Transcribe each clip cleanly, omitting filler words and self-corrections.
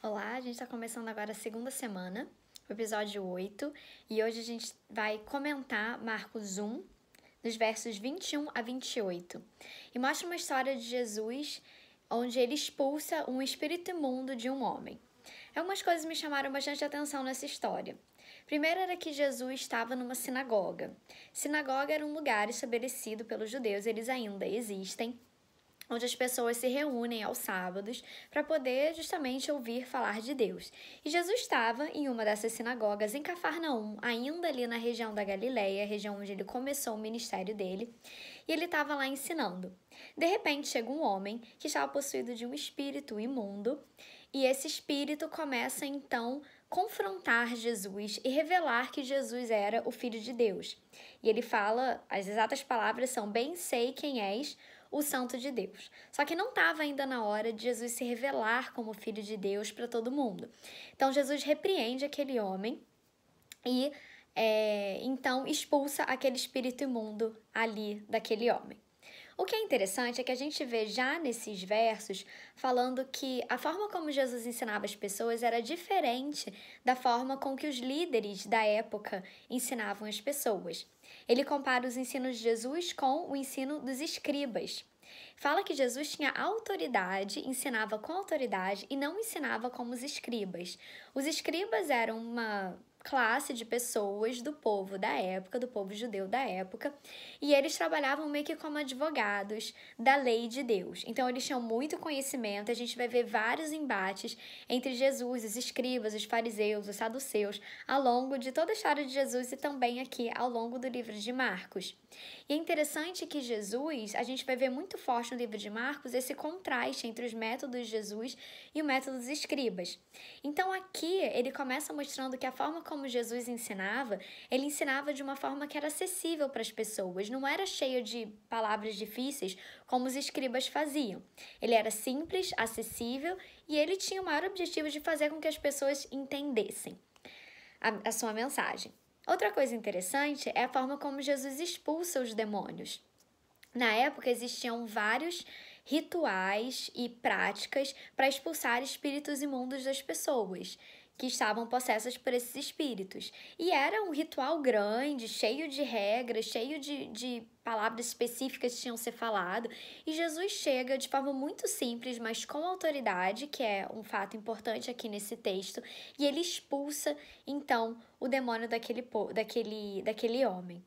Olá, a gente está começando agora a segunda semana, o episódio 8, e hoje a gente vai comentar Marcos 1, dos versos 21 a 28. E mostra uma história de Jesus onde ele expulsa um espírito imundo de um homem. Algumas coisas me chamaram bastante atenção nessa história. Primeiro era que Jesus estava numa sinagoga. Sinagoga era um lugar estabelecido pelos judeus, eles ainda existem, onde as pessoas se reúnem aos sábados para poder justamente ouvir falar de Deus. E Jesus estava em uma dessas sinagogas em Cafarnaum, ainda ali na região da Galileia, região onde ele começou o ministério dele, e ele estava lá ensinando. De repente chega um homem que estava possuído de um espírito imundo, e esse espírito começa então confrontar Jesus e revelar que Jesus era o Filho de Deus. E ele fala, as exatas palavras são: bem sei quem és, o Santo de Deus. Só que não estava ainda na hora de Jesus se revelar como Filho de Deus para todo mundo. Então Jesus repreende aquele homem e então expulsa aquele espírito imundo ali daquele homem. O que é interessante é que a gente vê já nesses versos falando que a forma como Jesus ensinava as pessoas era diferente da forma com que os líderes da época ensinavam as pessoas. Ele compara os ensinos de Jesus com o ensino dos escribas. Fala que Jesus tinha autoridade, ensinava com autoridade e não ensinava como os escribas. Os escribas eram uma classe de pessoas do povo da época, do povo judeu da época, e eles trabalhavam meio que como advogados da lei de Deus. Então eles tinham muito conhecimento, a gente vai ver vários embates entre Jesus, os escribas, os fariseus, os saduceus, ao longo de toda a história de Jesus e também aqui ao longo do livro de Marcos. E é interessante que Jesus, a gente vai ver muito forte no livro de Marcos esse contraste entre os métodos de Jesus e o método dos escribas. Então aqui ele começa mostrando que a forma como Jesus ensinava, ele ensinava de uma forma que era acessível para as pessoas, não era cheio de palavras difíceis como os escribas faziam. Ele era simples, acessível e ele tinha o maior objetivo de fazer com que as pessoas entendessem a sua mensagem. Outra coisa interessante é a forma como Jesus expulsa os demônios. Na época existiam vários rituais e práticas para expulsar espíritos imundos das pessoas que estavam possessas por esses espíritos. E era um ritual grande, cheio de regras, cheio de palavras específicas que tinham que ser falado. E Jesus chega de forma muito simples, mas com autoridade, que é um fato importante aqui nesse texto, e ele expulsa, então, o demônio daquele homem.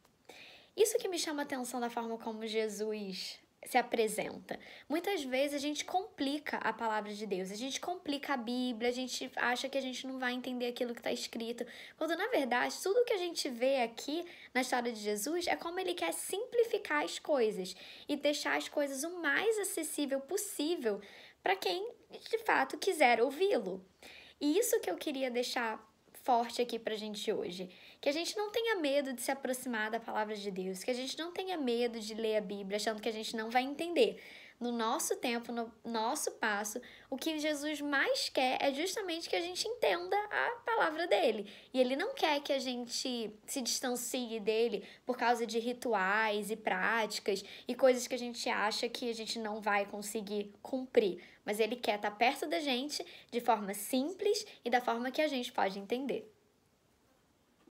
Isso que me chama a atenção da forma como Jesus se apresenta. Muitas vezes a gente complica a palavra de Deus, a gente complica a Bíblia, a gente acha que a gente não vai entender aquilo que está escrito, quando na verdade tudo que a gente vê aqui na história de Jesus é como ele quer simplificar as coisas e deixar as coisas o mais acessível possível para quem de fato quiser ouvi-lo. E isso que eu queria deixar forte aqui pra gente hoje, que a gente não tenha medo de se aproximar da palavra de Deus, que a gente não tenha medo de ler a Bíblia achando que a gente não vai entender. No nosso tempo, no nosso passo, o que Jesus mais quer é justamente que a gente entenda a palavra dele. E ele não quer que a gente se distancie dele por causa de rituais e práticas e coisas que a gente acha que a gente não vai conseguir cumprir. Mas ele quer estar perto da gente de forma simples e da forma que a gente pode entender.